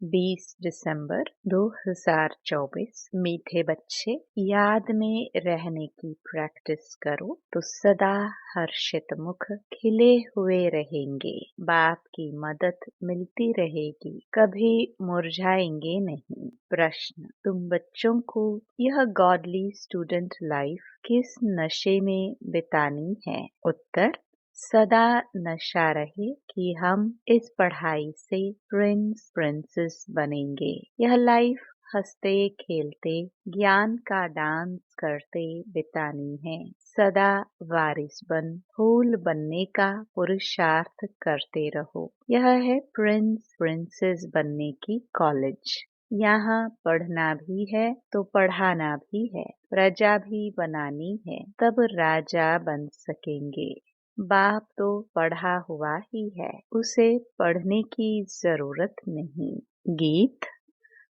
20 दिसंबर 2024। मीठे बच्चे, याद में रहने की प्रैक्टिस करो तो सदा हर्षित मुख खिले हुए रहेंगे। बाप की मदद मिलती रहेगी, कभी मुरझाएंगे नहीं। प्रश्न: तुम बच्चों को यह गॉडली स्टूडेंट लाइफ किस नशे में बितानी है? उत्तर: सदा नशा रहे कि हम इस पढ़ाई से प्रिंस प्रिंसेस बनेंगे। यह लाइफ हंसते खेलते ज्ञान का डांस करते बितानी है। सदा वारिस बन फूल बनने का पुरुषार्थ करते रहो। यह है प्रिंस प्रिंसेस बनने की कॉलेज। यहाँ पढ़ना भी है तो पढ़ाना भी है, प्रजा भी बनानी है, तब राजा बन सकेंगे। बाप तो पढ़ा हुआ ही है, उसे पढ़ने की जरूरत नहीं। गीत: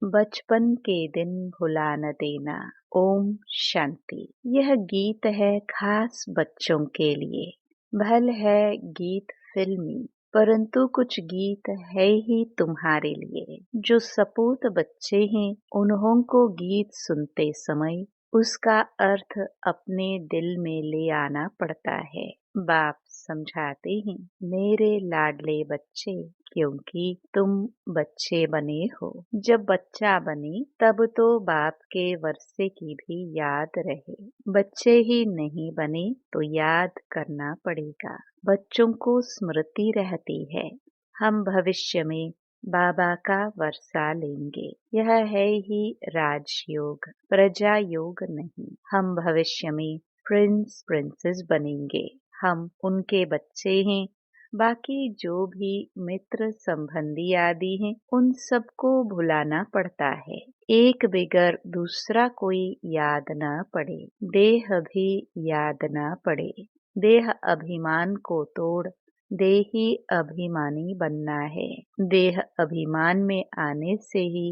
बचपन के दिन भुला न देना। ओम शांति। यह गीत है खास बच्चों के लिए। भले है गीत फिल्मी, परंतु कुछ गीत है ही तुम्हारे लिए। जो सपूत बच्चे हैं, उन्हों को गीत सुनते समय उसका अर्थ अपने दिल में ले आना पड़ता है। बाप समझाते हैं, मेरे लाडले बच्चे, क्योंकि तुम बच्चे बने हो। जब बच्चा बने तब तो बाप के वर्षे की भी याद रहे। बच्चे ही नहीं बने तो याद करना पड़ेगा। बच्चों को स्मृति रहती है, हम भविष्य में बाबा का वर्षा लेंगे। यह है ही राजयोग, प्रजा योग नहीं। हम भविष्य में प्रिंस प्रिंसेस बनेंगे। हम उनके बच्चे हैं। बाकी जो भी मित्र संबंधी आदि हैं, उन सबको भुलाना पड़ता है। एक बिगर दूसरा कोई याद न पड़े, देह भी याद न पड़े। देह अभिमान को तोड़ देही अभिमानी बनना है। देह अभिमान में आने से ही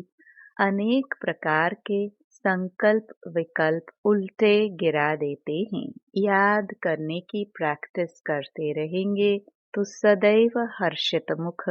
अनेक प्रकार के संकल्प विकल्प उल्टे गिरा देते हैं। याद करने की प्रैक्टिस करते रहेंगे तो सदैव हर्षित मुख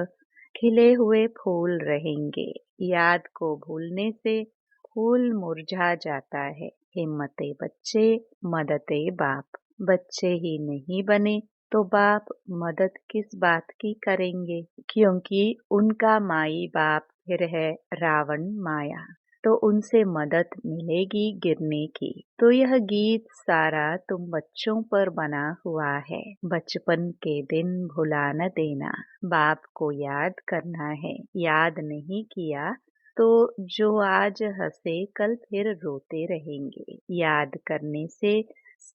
खिले हुए फूल रहेंगे। याद को भूलने से फूल मुरझा जाता है। हिम्मते बच्चे, मदते बाप। बच्चे ही नहीं बने तो बाप मदद किस बात की करेंगे, क्योंकि उनका माई बाप फिर है रावण माया, तो उनसे मदद मिलेगी गिरने की। तो यह गीत सारा तुम बच्चों पर बना हुआ है। बचपन के दिन भुला न देना, बाप को याद करना है। याद नहीं किया तो जो आज हंसे कल फिर रोते रहेंगे। याद करने से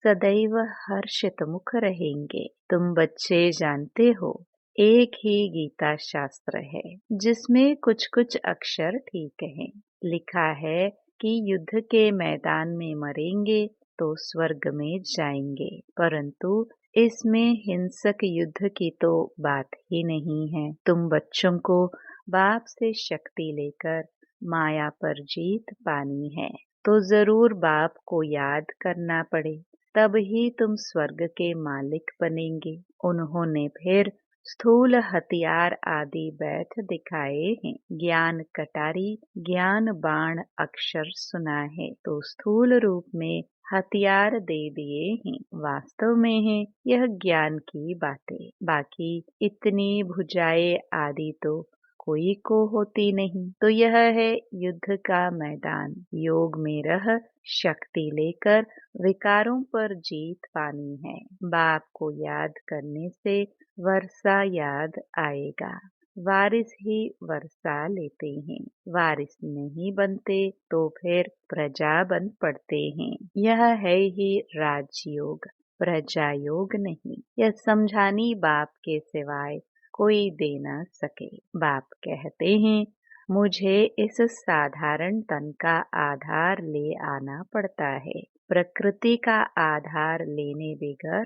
सदैव हर्षित मुख रहेंगे। तुम बच्चे जानते हो, एक ही गीता शास्त्र है जिसमें कुछ कुछ अक्षर ठीक हैं। लिखा है कि युद्ध के मैदान में मरेंगे तो स्वर्ग में जाएंगे, परंतु इसमें हिंसक युद्ध की तो बात ही नहीं है। तुम बच्चों को बाप से शक्ति लेकर माया पर जीत पानी है, तो जरूर बाप को याद करना पड़े, तब ही तुम स्वर्ग के मालिक बनेंगे। उन्होंने फिर स्थूल हथियार आदि बैठ दिखाए हैं। ज्ञान कटारी, ज्ञान बाण अक्षर सुना है, तो स्थूल रूप में हथियार दे दिए हैं। वास्तव में है यह ज्ञान की बातें। बाकी इतनी भुजाएं आदि तो कोई को होती नहीं। तो यह है युद्ध का मैदान। योग में रह शक्ति लेकर विकारों पर जीत पानी है। बाप को याद करने से वर्षा याद आएगा। वारिस ही वर्षा लेते हैं, वारिस नहीं बनते तो फिर प्रजा बन पड़ते हैं। यह है ही राजयोग, प्रजा योग नहीं। यह समझानी बाप के सिवाय कोई दे न सके। बाप कहते हैं, मुझे इस साधारण तन का आधार ले आना पड़ता है। प्रकृति का आधार लेने बगैर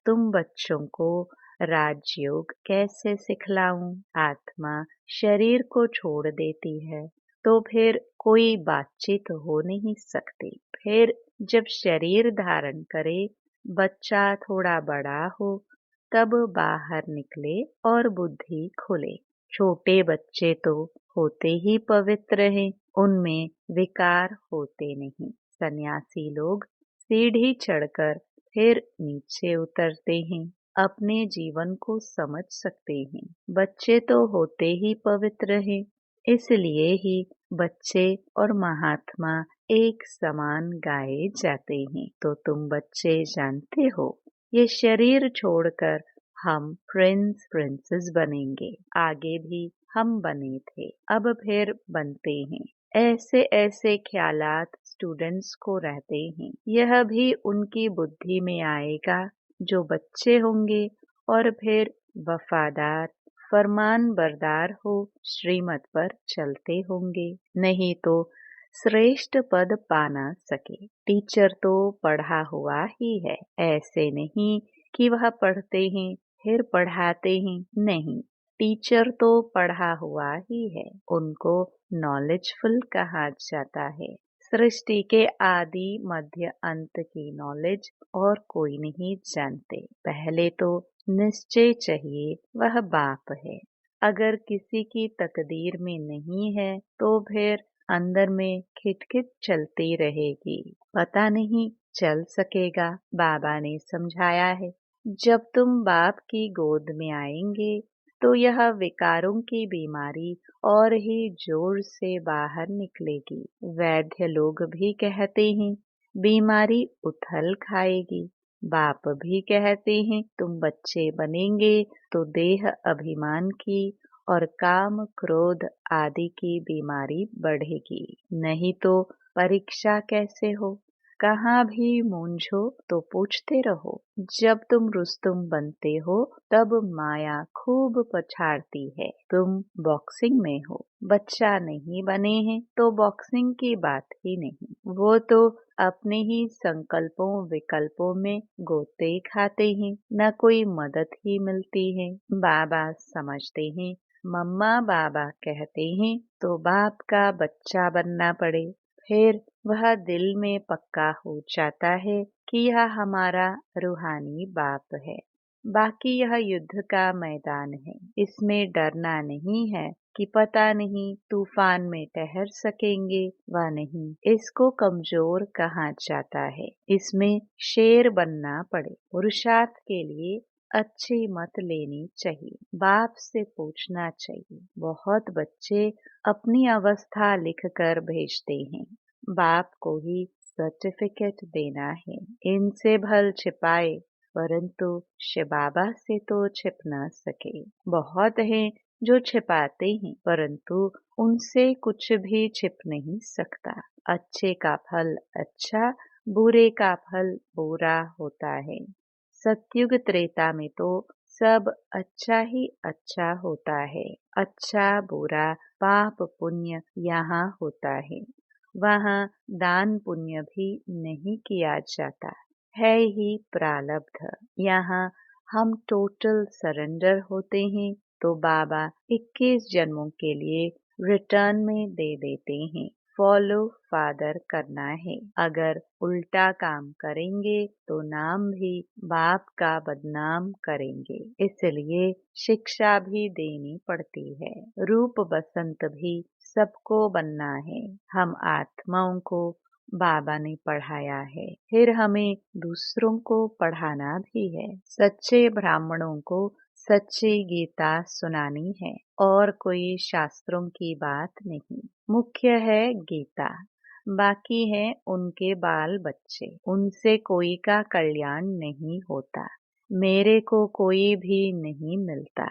तुम बच्चों को राजयोग कैसे सिखलाऊं? आत्मा शरीर को छोड़ देती है तो फिर कोई बातचीत हो नहीं सकती। फिर जब शरीर धारण करे, बच्चा थोड़ा बड़ा हो, तब बाहर निकले और बुद्धि खुले। छोटे बच्चे तो होते ही पवित्र हैं, उनमें विकार होते नहीं। सन्यासी लोग सीढ़ी चढ़कर फिर नीचे उतरते हैं, अपने जीवन को समझ सकते हैं। बच्चे तो होते ही पवित्र हैं, इसलिए ही बच्चे और महात्मा एक समान गाए जाते हैं। तो तुम बच्चे जानते हो, ये शरीर छोड़कर हम प्रिंस प्रिंसेस बनेंगे। आगे भी हम बने थे, अब फिर बनते हैं। ऐसे ऐसे ख्यालात स्टूडेंट्स को रहते हैं। यह भी उनकी बुद्धि में आएगा जो बच्चे होंगे और फिर वफादार फरमान बरदार हो श्रीमत पर चलते होंगे, नहीं तो श्रेष्ठ पद पा ना सके। टीचर तो पढ़ा हुआ ही है, ऐसे नहीं कि वह पढ़ते हैं फिर पढ़ाते हैं, नहीं। टीचर तो पढ़ा हुआ ही है, उनको नॉलेजफुल कहा जाता है। सृष्टि के आदि मध्य अंत की नॉलेज और कोई नहीं जानते। पहले तो निश्चय चाहिए वह बाप है। अगर किसी की तकदीर में नहीं है तो फिर अंदर में खिटखिट चलती रहेगी, पता नहीं चल सकेगा। बाबा ने समझाया है, जब तुम बाप की गोद में आएंगे तो यह विकारों की बीमारी और ही जोर से बाहर निकलेगी। वैद्य लोग भी कहते हैं बीमारी उथल खाएगी। बाप भी कहते हैं तुम बच्चे बनेंगे तो देह अभिमान की और काम क्रोध आदि की बीमारी बढ़ेगी, नहीं तो परीक्षा कैसे हो। कहाँ भी मूंझो तो पूछते रहो। जब तुम रुस्तुम बनते हो तब माया खूब पछाड़ती है। तुम बॉक्सिंग में हो, बच्चा नहीं बने हैं तो बॉक्सिंग की बात ही नहीं। वो तो अपने ही संकल्पों विकल्पों में गोते खाते हैं, न कोई मदद ही मिलती है। बाबा समझते हैं, मम्मा बाबा कहते हैं तो बाप का बच्चा बनना पड़े। फिर वह दिल में पक्का हो जाता है कि यह हमारा रूहानी बाप है। बाकी यह युद्ध का मैदान है, इसमें डरना नहीं है कि पता नहीं तूफान में ठहर सकेंगे व नहीं। इसको कमजोर कहा जाता है, इसमें शेर बनना पड़े। पुरुषार्थ के लिए अच्छी मत लेनी चाहिए, बाप से पूछना चाहिए। बहुत बच्चे अपनी अवस्था लिखकर भेजते हैं, बाप को ही सर्टिफिकेट देना है। इनसे भल छिपाए परंतु शिव बाबा से तो छिप न सके। बहुत हैं जो छिपाते हैं परंतु उनसे कुछ भी छिप नहीं सकता। अच्छे का फल अच्छा, बुरे का फल बुरा होता है। सतयुग त्रेता में तो सब अच्छा ही अच्छा होता है। अच्छा बुरा पाप पुण्य यहाँ होता है, वहाँ दान पुण्य भी नहीं किया जाता है ही प्रारब्ध। यहाँ हम टोटल सरेंडर होते हैं तो बाबा 21 जन्मों के लिए रिटर्न में दे देते हैं। फॉलो फादर करना है। अगर उल्टा काम करेंगे तो नाम भी बाप का बदनाम करेंगे, इसलिए शिक्षा भी देनी पड़ती है। रूप बसंत भी सबको बनना है। हम आत्माओं को बाबा ने पढ़ाया है, फिर हमें दूसरों को पढ़ाना भी है। सच्चे ब्राह्मणों को सच्ची गीता सुनानी है और कोई शास्त्रों की बात नहीं। मुख्य है गीता, बाकी है उनके बाल बच्चे, उनसे कोई का कल्याण नहीं होता। मेरे को कोई भी नहीं मिलता,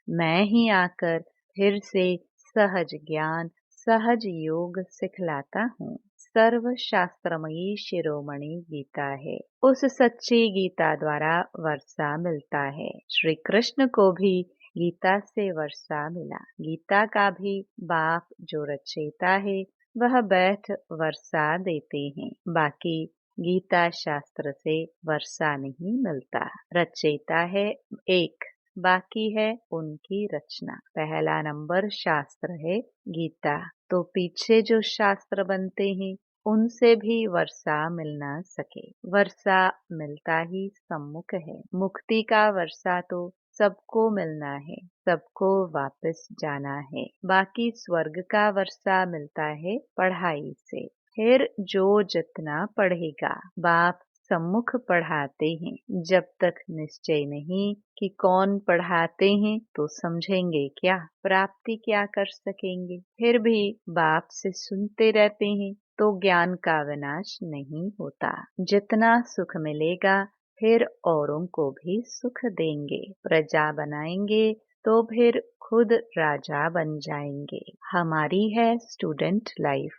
मैं ही आकर फिर से सहज ज्ञान सहज योग सिखलाता हूँ। सर्व शास्त्रमयी शिरोमणि गीता है, उस सच्ची गीता द्वारा वर्षा मिलता है। श्री कृष्ण को भी गीता से वर्षा मिला। गीता का भी बाप जो रचयिता है वह बैठ वर्षा देते हैं। बाकी गीता शास्त्र से वर्षा नहीं मिलता। रचयिता है एक, बाकी है उनकी रचना। पहला नंबर शास्त्र है गीता, तो पीछे जो शास्त्र बनते हैं उनसे भी वर्षा मिल ना सके। वर्षा मिलता ही सम्मुख है। मुक्ति का वर्षा तो सबको मिलना है, सबको वापस जाना है। बाकी स्वर्ग का वर्षा मिलता है पढ़ाई से। फिर जो जितना पढ़ेगा, बाप सम्मुख पढ़ाते हैं। जब तक निश्चय नहीं कि कौन पढ़ाते हैं तो समझेंगे क्या, प्राप्ति क्या कर सकेंगे। फिर भी बाप से सुनते रहते हैं तो ज्ञान का विनाश नहीं होता। जितना सुख मिलेगा फिर औरों को भी सुख देंगे। प्रजा बनाएंगे तो फिर खुद राजा बन जाएंगे। हमारी है स्टूडेंट लाइफ।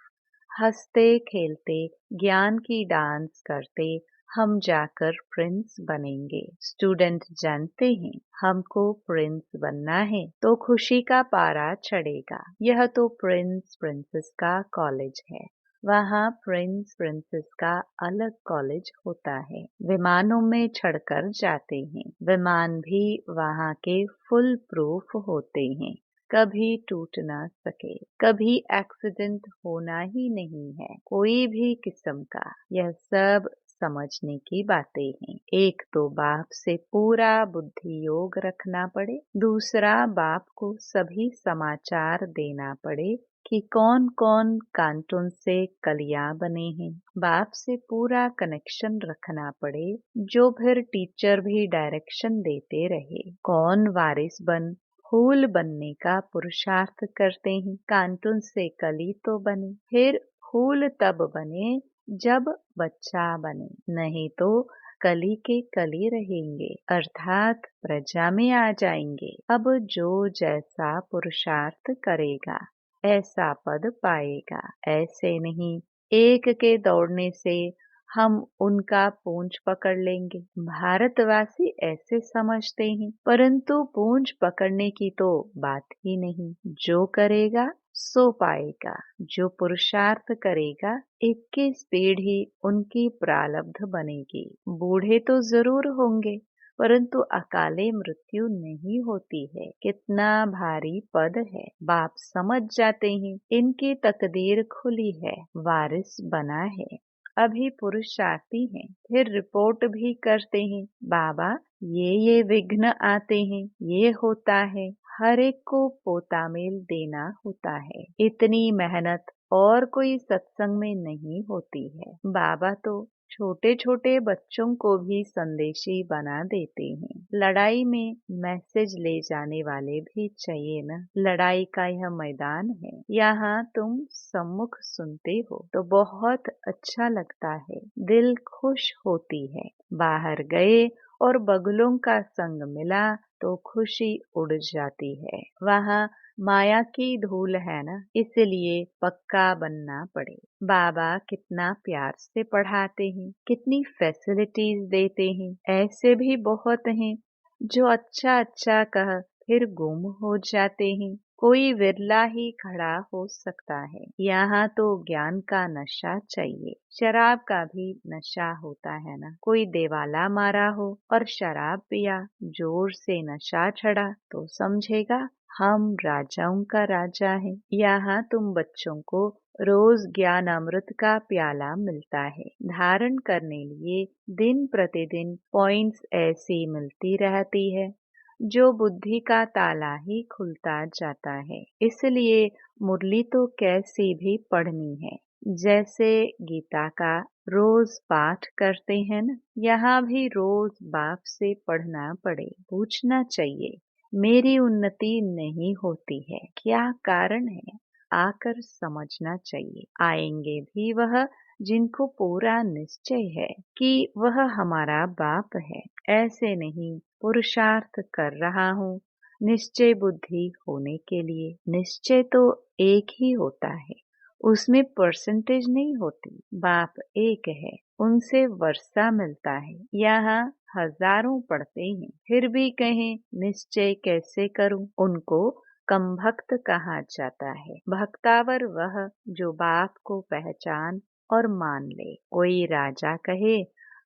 हंसते खेलते ज्ञान की डांस करते हम जाकर प्रिंस बनेंगे। स्टूडेंट जानते हैं हमको प्रिंस बनना है तो खुशी का पारा चढ़ेगा। यह तो प्रिंस प्रिंसेस का कॉलेज है। वहाँ प्रिंस प्रिंसेस का अलग कॉलेज होता है। विमानों में चढ़कर जाते हैं। विमान भी वहाँ के फुल प्रूफ होते हैं, कभी टूट ना सके, कभी एक्सीडेंट होना ही नहीं है कोई भी किस्म का। यह सब समझने की बातें हैं। एक तो बाप से पूरा बुद्धि योग रखना पड़े, दूसरा बाप को सभी समाचार देना पड़े कि कौन कौन कांटून से कलियां बने हैं। बाप से पूरा कनेक्शन रखना पड़े, जो फिर टीचर भी डायरेक्शन देते रहे। कौन वारिस बन फूल बनने का पुरुषार्थ करते हैं। कांटून से कली तो बने, फिर फूल तब बने जब बच्चा बने, नहीं तो कली के कली रहेंगे, अर्थात प्रजा में आ जाएंगे। अब जो जैसा पुरुषार्थ करेगा ऐसा पद पाएगा। ऐसे नहीं एक के दौड़ने से हम उनका पूंछ पकड़ लेंगे। भारतवासी ऐसे समझते हैं, परंतु पूंछ पकड़ने की तो बात ही नहीं। जो करेगा सो पाएगा। जो पुरुषार्थ करेगा 21 पीढ़ी उनकी प्रारब्ध बनेगी। बूढ़े तो जरूर होंगे परंतु अकाले मृत्यु नहीं होती है। कितना भारी पद है। बाप समझ जाते हैं इनकी तकदीर खुली है, वारिस बना है। अभी पुरुषार्थी हैं, फिर रिपोर्ट भी करते हैं, बाबा ये विघ्न आते हैं, ये होता है। हर एक को पोता मेल देना होता है। इतनी मेहनत और कोई सत्संग में नहीं होती है। बाबा तो छोटे छोटे बच्चों को भी संदेशी बना देते हैं। लड़ाई में मैसेज ले जाने वाले भी चाहिए ना। लड़ाई का यह मैदान है, यहाँ तुम सम्मुख सुनते हो तो बहुत अच्छा लगता है, दिल खुश होती है। बाहर गए और बगुलों का संग मिला तो खुशी उड़ जाती है। वहाँ माया की धूल है ना, इसलिए पक्का बनना पड़े। बाबा कितना प्यार से पढ़ाते हैं, कितनी फैसिलिटीज देते हैं। ऐसे भी बहुत हैं जो अच्छा अच्छा कह फिर गुम हो जाते हैं। कोई विरला ही खड़ा हो सकता है। यहाँ तो ज्ञान का नशा चाहिए। शराब का भी नशा होता है ना। कोई देवाला मारा हो और शराब पिया, जोर से नशा चढ़ा तो समझेगा हम राजाओं का राजा है। यहाँ तुम बच्चों को रोज ज्ञान अमृत का प्याला मिलता है। धारण करने लिए दिन प्रतिदिन पॉइंट्स ऐसी मिलती रहती है जो बुद्धि का ताला ही खुलता जाता है। इसलिए मुरली तो कैसी भी पढ़नी है। जैसे गीता का रोज पाठ करते हैं न, यहाँ भी रोज बाप से पढ़ना पड़े। पूछना चाहिए मेरी उन्नति नहीं होती है, क्या कारण है। आकर समझना चाहिए। आएंगे भी वह जिनको पूरा निश्चय है कि वह हमारा बाप है। ऐसे नहीं पुरुषार्थ कर रहा हूँ निश्चय बुद्धि होने के लिए। निश्चय तो एक ही होता है, उसमें परसेंटेज नहीं होती। बाप एक है, उनसे वर्षा मिलता है। यहाँ हजारों पढ़ते हैं, फिर भी कहें निश्चय कैसे करूं। उनको कम भक्त कहा जाता है। भक्तावर वह जो बाप को पहचान और मान ले। कोई राजा कहे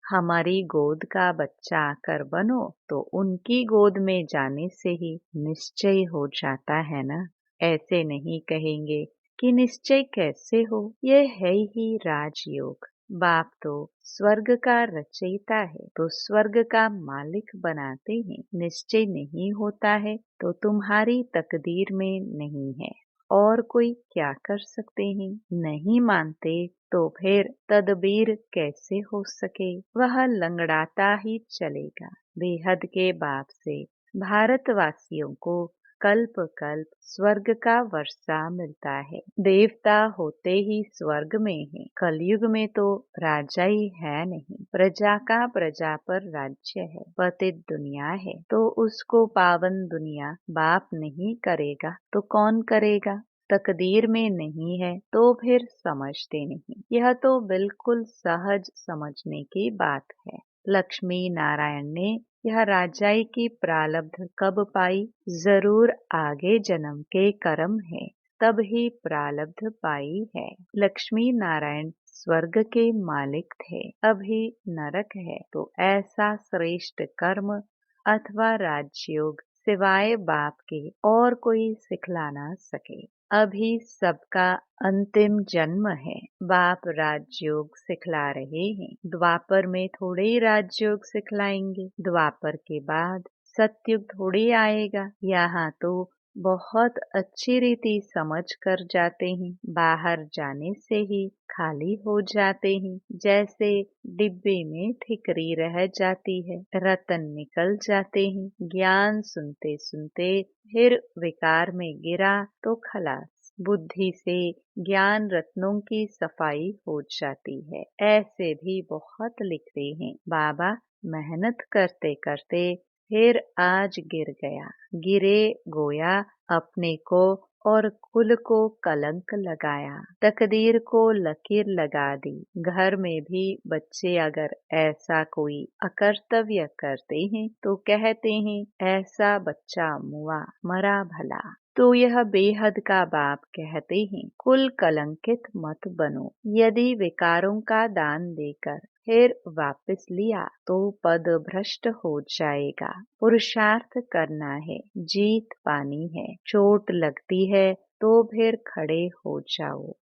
हमारी गोद का बच्चा आकर बनो तो उनकी गोद में जाने से ही निश्चय हो जाता है ना। ऐसे नहीं कहेंगे कि निश्चय कैसे हो, यह है ही राजयोग। बाप तो स्वर्ग का रचयिता है, तो स्वर्ग का मालिक बनाते हैं। निश्चय नहीं होता है तो तुम्हारी तकदीर में नहीं है, और कोई क्या कर सकते हैं। नहीं मानते तो फिर तदबीर कैसे हो सके। वह लंगड़ाता ही चलेगा। बेहद के बाप से भारतवासियों को कल्प कल्प स्वर्ग का वर्षा मिलता है। देवता होते ही स्वर्ग में है। कलयुग में तो राजा ही है नहीं, प्रजा का प्रजा पर राज्य है। पतित दुनिया है तो उसको पावन दुनिया बाप नहीं करेगा तो कौन करेगा। तकदीर में नहीं है तो फिर समझते नहीं। यह तो बिल्कुल सहज समझने की बात है। लक्ष्मी नारायण ने यह राजाई की प्रालब्ध कब पाई। जरूर आगे जन्म के कर्म है, तब ही प्रालब्ध पाई है। लक्ष्मी नारायण स्वर्ग के मालिक थे, अभी नरक है, तो ऐसा श्रेष्ठ कर्म अथवा राजयोग सिवाय बाप के और कोई सिखला ना सके। अभी सबका अंतिम जन्म है। बाप राजयोग सिखला रहे हैं। द्वापर में थोड़े ही राजयोग सिखलाएंगे। द्वापर के बाद सतयुग थोड़ी आएगा। यहाँ तो बहुत अच्छी रीति समझ कर जाते हैं। बाहर जाने से ही खाली हो जाते हैं। जैसे डिब्बे में ठिकरी रह जाती है, रतन निकल जाते हैं। ज्ञान सुनते सुनते फिर विकार में गिरा तो खलास। बुद्धि से ज्ञान रत्नों की सफाई हो जाती है। ऐसे भी बहुत लिखते हैं। बाबा मेहनत करते करते फिर आज गिर गया। गिरे गोया अपने को और कुल को कलंक लगाया। तकदीर को लकीर लगा दी। घर में भी बच्चे अगर ऐसा कोई अकर्तव्य करते हैं तो कहते हैं ऐसा बच्चा मुआ, मरा भला। तो यह बेहद का बाप कहते हैं कुल कलंकित मत बनो। यदि विकारों का दान देकर फिर वापस लिया तो पद भ्रष्ट हो जाएगा। पुरुषार्थ करना है, जीत पानी है। चोट लगती है तो फिर खड़े हो जाओ।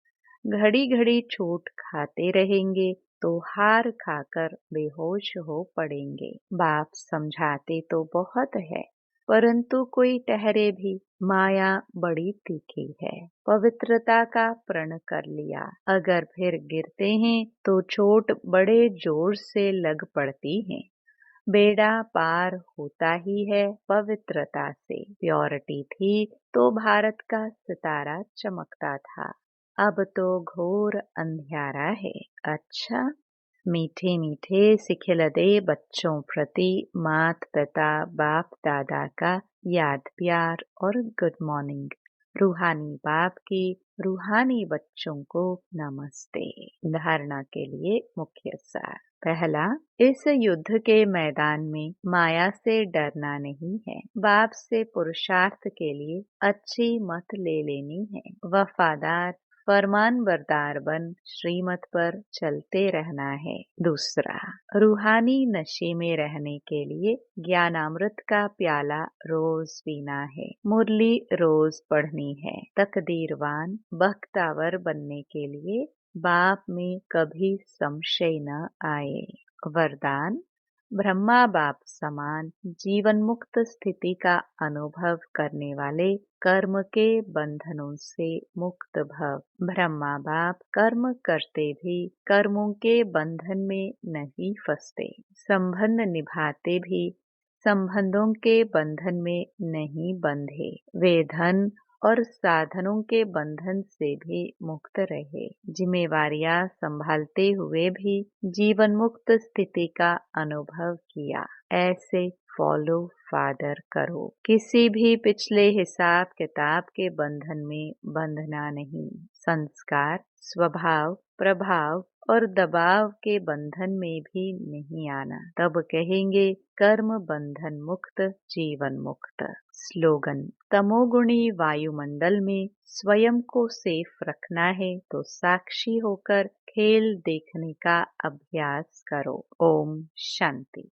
घड़ी घड़ी चोट खाते रहेंगे तो हार खाकर बेहोश हो पड़ेंगे। बाप समझाते तो बहुत है, परंतु कोई ठहरे भी। माया बड़ी तीखी है। पवित्रता का प्रण कर लिया, अगर फिर गिरते हैं तो चोट बड़े जोर से लग पड़ती है। बेड़ा पार होता ही है पवित्रता से। प्योरिटी थी तो भारत का सितारा चमकता था। अब तो घोर अंधियारा है। अच्छा, मीठे मीठे सिखिलदे बच्चों प्रति मात पिता बाप दादा का याद प्यार और गुड मॉर्निंग। रूहानी बाप की रूहानी बच्चों को नमस्ते। धारणा के लिए मुख्य सार। पहला, इस युद्ध के मैदान में माया से डरना नहीं है। बाप से पुरुषार्थ के लिए अच्छी मत ले लेनी है। वफादार फरमान बरदार बन श्रीमत पर चलते रहना है। दूसरा, रूहानी नशे में रहने के लिए ज्ञानामृत का प्याला रोज पीना है। मुरली रोज पढ़नी है। तकदीरवान बख्तावर बनने के लिए बाप में कभी संशय न आए। वरदान, ब्रह्मा बाप समान जीवन मुक्त स्थिति का अनुभव करने वाले कर्म के बंधनों से मुक्त भव। ब्रह्मा बाप कर्म करते भी कर्मों के बंधन में नहीं फंसते। संबंध निभाते भी संबंधों के बंधन में नहीं बंधे। वे धन और साधनों के बंधन से भी मुक्त रहे। जिम्मेवारियां संभालते हुए भी जीवन मुक्त स्थिति का अनुभव किया। ऐसे फॉलो फादर करो। किसी भी पिछले हिसाब किताब के बंधन में बंधना नहीं। संस्कार, स्वभाव, प्रभाव और दबाव के बंधन में भी नहीं आना। तब कहेंगे कर्म बंधन मुक्त जीवन मुक्त। स्लोगन, तमोगुणी वायुमंडल में स्वयं को सेफ रखना है तो साक्षी होकर खेल देखने का अभ्यास करो। ओम शांति।